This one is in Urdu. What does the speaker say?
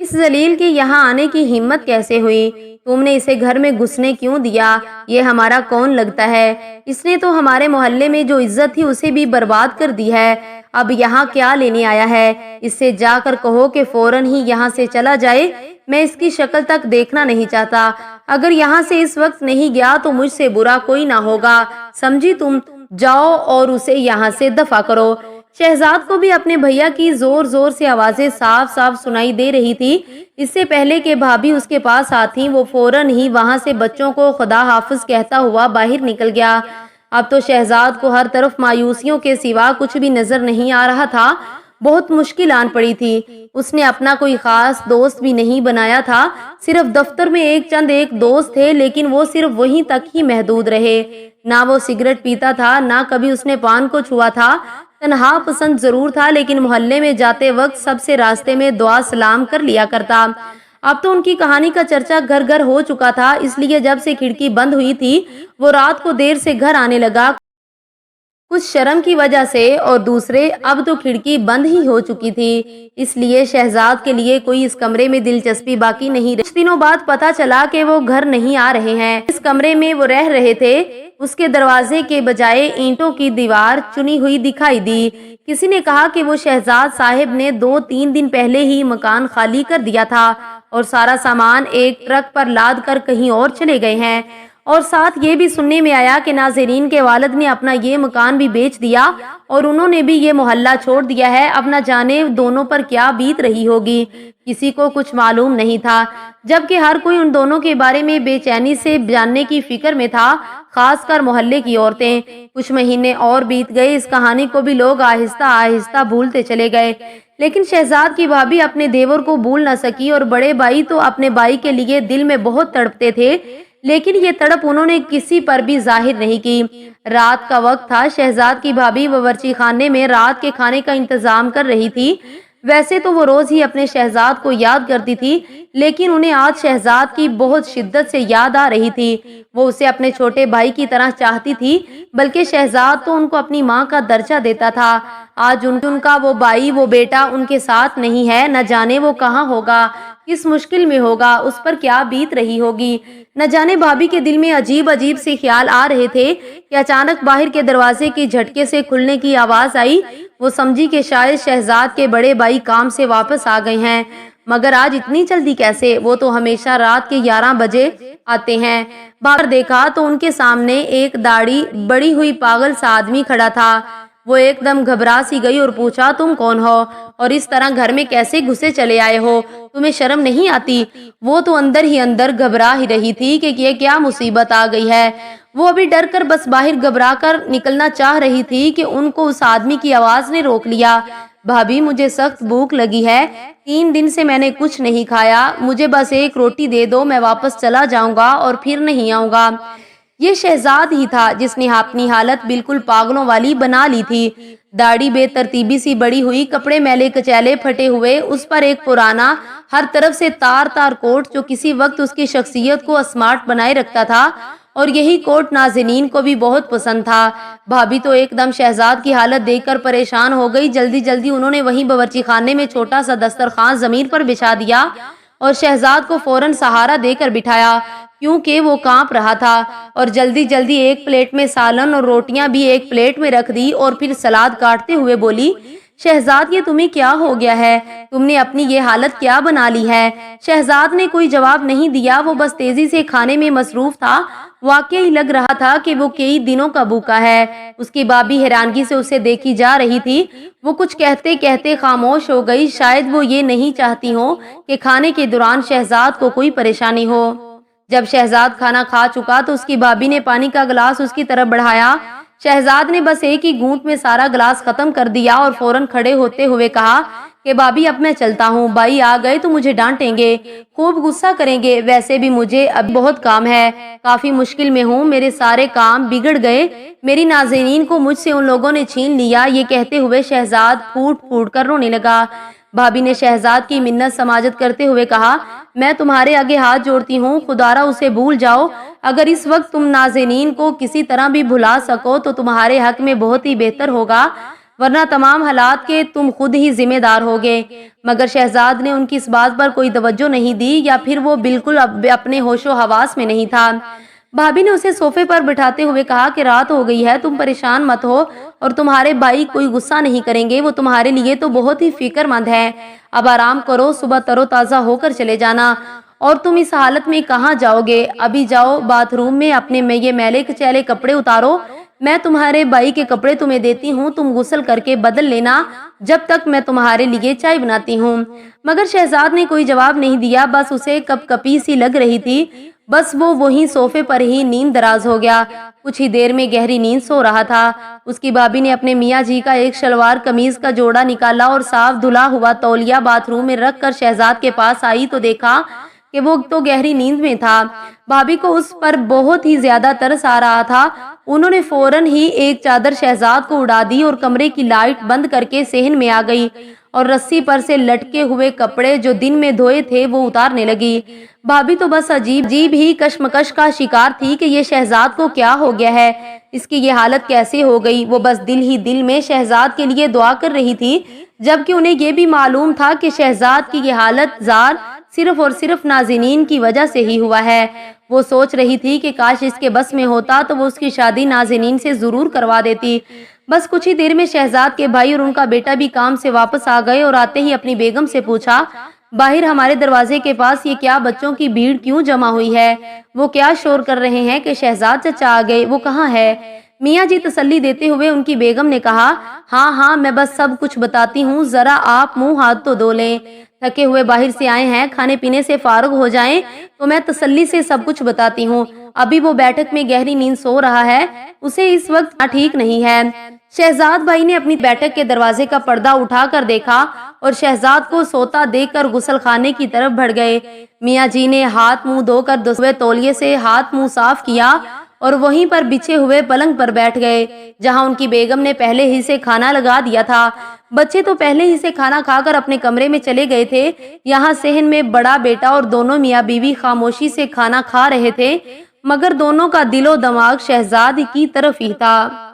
اس ذلیل کے یہاں آنے کی ہمت کیسے ہوئی؟ تم نے اسے گھر میں گھسنے کیوں دیا؟ یہ ہمارا کون لگتا ہے؟ اس نے تو ہمارے محلے میں جو عزت تھی اسے بھی برباد کر دی ہے۔ اب یہاں کیا لینے آیا ہے؟ اس سے جا کر کہو کہ فوراً ہی یہاں سے چلا جائے، میں اس کی شکل تک دیکھنا نہیں چاہتا۔ اگر یہاں سے اس وقت نہیں گیا تو مجھ سے برا کوئی نہ ہوگا، سمجھی تم؟ جاؤ اور اسے یہاں سے دفع کرو۔ شہزاد کو بھی اپنے بھیا کی زور زور سے آوازیں صاف صاف سنائی دے رہی تھی۔ اس سے پہلے کہ بھابھی اس کے پاس آتی وہ فوراً ہی وہاں سے بچوں کو خدا حافظ کہتا ہوا باہر نکل گیا۔ اب تو شہزاد کو ہر طرف مایوسیوں کے سوا کچھ بھی نظر نہیں آ رہا تھا۔ بہت مشکل آن پڑی تھی۔ اس نے اپنا کوئی خاص دوست بھی نہیں بنایا تھا، صرف دفتر میں ایک دوست تھے، لیکن وہ صرف وہیں تک ہی محدود رہے۔ نہ وہ سگریٹ پیتا تھا، نہ کبھی اس نے پان کو چھوا تھا۔ تنہا پسند ضرور تھا، لیکن محلے میں جاتے وقت سب سے راستے میں دعا سلام کر لیا کرتا۔ اب تو ان کی کہانی کا چرچا گھر گھر ہو چکا تھا، اس لیے جب سے کھڑکی بند ہوئی تھی وہ رات کو دیر سے گھر آنے لگا، کچھ شرم کی وجہ سے، اور دوسرے اب تو کھڑکی بند ہی ہو چکی تھی، اس لیے شہزاد کے لیے کوئی اس کمرے میں دلچسپی باقی نہیں رہی۔ کچھ دنوں بعد پتا چلا کہ وہ گھر نہیں آ رہے ہیں۔ اس کمرے میں وہ رہ رہے تھے، اس کے دروازے کے بجائے اینٹوں کی دیوار چنی ہوئی دکھائی دی۔ کسی نے کہا کہ وہ شہزاد صاحب نے 2-3 دن پہلے ہی مکان خالی کر دیا تھا اور سارا سامان ایک ٹرک پر لاد کر کہیں اور چلے گئے ہیں، اور ساتھ یہ بھی سننے میں آیا کہ ناظرین کے والد نے اپنا یہ مکان بھی بیچ دیا اور انہوں نے بھی یہ محلہ چھوڑ دیا ہے۔ اب نہ جانے دونوں پر کیا بیت رہی ہوگی، کسی کو کچھ معلوم نہیں تھا، جبکہ ہر کوئی ان دونوں کے بارے میں بے چینی سے جاننے کی فکر میں تھا، خاص کر محلے کی عورتیں۔ کچھ مہینے اور بیت گئے، اس کہانی کو بھی لوگ آہستہ آہستہ بھولتے چلے گئے، لیکن شہزاد کی بھابھی اپنے دیور کو بھول نہ سکی، اور بڑے بھائی تو اپنے بھائی کے لیے دل میں بہت تڑپتے تھے، لیکن یہ تڑپ انہوں نے کسی پر بھی ظاہر نہیں کی۔ رات کا وقت تھا، شہزاد کی بھابھی باورچی خانے میں رات کے کھانے کا انتظام کر رہی تھی۔ ویسے تو وہ روز ہی اپنے شہزاد کو یاد کرتی تھی، لیکن انہیں آج شہزاد کی بہت شدت سے یاد آ رہی تھی۔ وہ اسے اپنے چھوٹے بھائی کی طرح چاہتی تھی، بلکہ شہزاد تو ان کو اپنی ماں کا درجہ دیتا تھا۔ آج ان کا وہ بھائی، وہ بیٹا ان کے ساتھ نہیں ہے، نہ جانے وہ کہاں ہوگا، کس مشکل میں ہوگا، اس پر کیا بیت رہی ہوگی۔ نہ جانے بھابھی کے دل میں عجیب عجیب سے خیال آ رہے تھے کہ اچانک باہر کے دروازے کی جھٹکے سے کھلنے کی آواز آئی۔ وہ سمجھی کہ شاید شہزاد کے بڑے بھائی کام سے واپس آ گئے ہیں، مگر آج اتنی جلدی کیسے؟ وہ تو ہمیشہ رات کے 11 بجے آتے ہیں۔ باہر دیکھا تو ان کے سامنے ایک داڑھی بڑی ہوئی پاگل سا آدمی کھڑا تھا۔ وہ ایک دم گھبرا سی گئی اور پوچھا، تم کون ہو اور اس طرح گھر میں کیسے گھسے چلے آئے ہو؟ تمہیں شرم نہیں آتی؟ وہ تو اندر ہی اندر گھبرا ہی رہی تھی کہ یہ کیا مصیبت آ گئی ہے۔ وہ ابھی ڈر کر بس باہر گھبرا کر نکلنا چاہ رہی تھی کہ ان کو اس آدمی کی آواز نے روک لیا۔ بھابھی، مجھے سخت بھوک لگی ہے، 3 دن سے میں نے کچھ نہیں کھایا، مجھے بس ایک روٹی دے دو، میں واپس چلا جاؤں گا اور پھر نہیں آؤں گا۔ یہ شہزاد ہی تھا جس نے اپنی حالت بالکل پاگلوں والی بنا لی تھی۔ داڑھی بے ترتیبی سی بڑی ہوئی، کپڑے میلے کچیلے پھٹے ہوئے، اس پر ایک پرانا ہر طرف سے تار تار کوٹ جو کسی وقت اس کی شخصیت کو اسمارٹ بنائے رکھتا تھا، اور یہی کوٹ ناظرین کو بھی بہت پسند تھا۔ بھابھی تو ایک دم شہزاد کی حالت دیکھ کر پریشان ہو گئی۔ جلدی جلدی انہوں نے وہیں باورچی خانے میں چھوٹا سا دسترخوان زمین پر بچھا دیا اور شہزاد کو فوراً سہارا دے کر بٹھایا، کیونکہ وہ کانپ رہا تھا، اور جلدی جلدی ایک پلیٹ میں سالن اور روٹیاں بھی ایک پلیٹ میں رکھ دی، اور پھر سلاد کاٹتے ہوئے بولی، شہزاد یہ تمہیں کیا ہو گیا ہے؟ تم نے اپنی یہ حالت کیا بنا لی ہے؟ شہزاد نے کوئی جواب نہیں دیا، وہ بس تیزی سے کھانے میں مصروف تھا۔ واقعی لگ رہا تھا کہ وہ کئی دنوں کا بھوکا ہے۔ اس کی بھابھی حیرانگی سے اسے دیکھی جا رہی تھی۔ وہ کچھ کہتے کہتے خاموش ہو گئی، شاید وہ یہ نہیں چاہتی ہوں کہ کھانے کے دوران شہزاد کو کوئی پریشانی ہو۔ جب شہزاد کھانا کھا چکا تو اس کی بھابھی نے پانی کا گلاس اس کی طرف بڑھایا۔ شہزاد نے بس ایک ہی گھونٹ میں سارا گلاس ختم کر دیا اور فوراً کھڑے ہوتے ہوئے کہا کہ بھابھی اب میں چلتا ہوں، بھائی آ گئے تو مجھے ڈانٹیں گے، خوب غصہ کریں گے، ویسے بھی مجھے اب بہت کام ہے، کافی مشکل میں ہوں، میرے سارے کام بگڑ گئے، میری ناظرین کو مجھ سے ان لوگوں نے چھین لیا۔ یہ کہتے ہوئے شہزاد پھوٹ پھوٹ کر رونے لگا۔ بھابھی نے شہزاد کی منت سماجت کرتے ہوئے کہا، میں تمہارے آگے ہاتھ جوڑتی ہوں، خدارا اسے بھول جاؤ، اگر اس وقت تم ناظرین کو کسی طرح بھی بھلا سکو تو تمہارے حق میں بہت ہی بہتر ہوگا۔ ورنہ تمام حالات کے تم خود ہی ذمہ دار ہوگے۔ مگر شہزاد نے ان کی اس بات پر کوئی توجہ نہیں دی، یا پھر وہ بالکل اپنے ہوش و حواس میں نہیں تھا۔ بھابھی نے اسے صوفے پر بٹھاتے ہوئے کہا کہ رات ہو گئی ہے، تم پریشان مت ہو، اور تمہارے بھائی کوئی غصہ نہیں کریں گے، وہ تمہارے لیے تو بہت ہی فکر مند ہے۔ اب آرام کرو، صبح تر و تازہ ہو کر چلے جانا۔ اور تم اس حالت میں کہاں جاؤ گے؟ ابھی جاؤ باتھ روم میں اپنے یہ میلے کچیلے کپڑے اتارو، میں تمہارے بھائی کے کپڑے تمہیں دیتی ہوں، تم غسل کر کے بدل لینا جب تک میں تمہارے لیے چائے بناتی ہوں۔ مگر شہزاد نے کوئی جواب نہیں دیا، بس اسے کپ کپی سی لگ رہی تھی، بس وہ وہیں صوفے پر ہی نیند دراز ہو گیا۔ کچھ ہی دیر میں گہری نیند سو رہا تھا۔ اس کی بھابھی نے اپنے میاں جی کا ایک شلوار قمیض کا جوڑا نکالا اور صاف دھلا ہوا تولیہ باتھ روم میں رکھ کر شہزاد کے پاس آئی تو دیکھا کہ وہ تو گہری نیند میں تھا۔ بھابھی کو اس پر بہت ہی زیادہ ترس آ رہا تھا۔ انہوں نے فوراً ہی ایک چادر شہزاد کو اڑا دی اور کمرے کی لائٹ بند کر کے صحن میں آ گئی اور رسی پر سے لٹکے ہوئے کپڑے جو دن میں دھوئے تھے وہ اتارنے لگی۔ بھابھی تو بس عجیب ہی کشمکش کا شکار تھی کہ یہ شہزاد کو کیا ہو گیا ہے، اس کی یہ حالت کیسے ہو گئی۔ وہ بس دل ہی دل میں شہزاد کے لیے دعا کر رہی تھی، جبکہ انہیں یہ بھی معلوم تھا کہ شہزاد کی یہ حالت زار صرف اور صرف نازنین کی وجہ سے ہی ہوا ہے۔ وہ سوچ رہی تھی کہ کاش اس کے بس میں ہوتا تو وہ اس کی شادی نازنین سے ضرور کروا دیتی۔ بس کچھ ہی دیر میں شہزاد کے بھائی اور ان کا بیٹا بھی کام سے واپس آ گئے اور آتے ہی اپنی بیگم سے پوچھا، باہر ہمارے دروازے کے پاس یہ کیا بچوں کی بھیڑ کیوں جمع ہوئی ہے؟ وہ کیا شور کر رہے ہیں کہ شہزاد چچا آ گئے، وہ کہاں ہے؟ میاں جی تسلی دیتے ہوئے ان کی بیگم نے کہا، ہاں میں بس سب کچھ بتاتی ہوں، ذرا آپ منہ ہاتھ تو دھو لیں، تھکے ہوئے باہر سے آئے ہیں، کھانے پینے سے فارغ ہو جائیں تو میں تسلی سے سب کچھ بتاتی ہوں۔ ابھی وہ بیٹھک میں گہری نیند سو رہا ہے، اسے اس وقت ٹھیک نہیں ہے۔ شہزاد بھائی نے اپنی بیٹھک کے دروازے کا پردہ اٹھا کر دیکھا اور شہزاد کو سوتا دیکھ کر غسل خانے کی طرف بڑھ گئے۔ میاں جی نے ہاتھ منہ دھو کر دسوے تولیے سے ہاتھ منہ صاف کیا اور وہیں پر بچھے ہوئے پلنگ پر بیٹھ گئے جہاں ان کی بیگم نے پہلے ہی سے کھانا لگا دیا تھا۔ بچے تو پہلے ہی سے کھانا کھا کر اپنے کمرے میں چلے گئے تھے، یہاں صحن میں بڑا بیٹا اور دونوں میاں بیوی خاموشی سے کھانا کھا رہے تھے، مگر دونوں کا دل و دماغ شہزاد کی طرف ہی تھا۔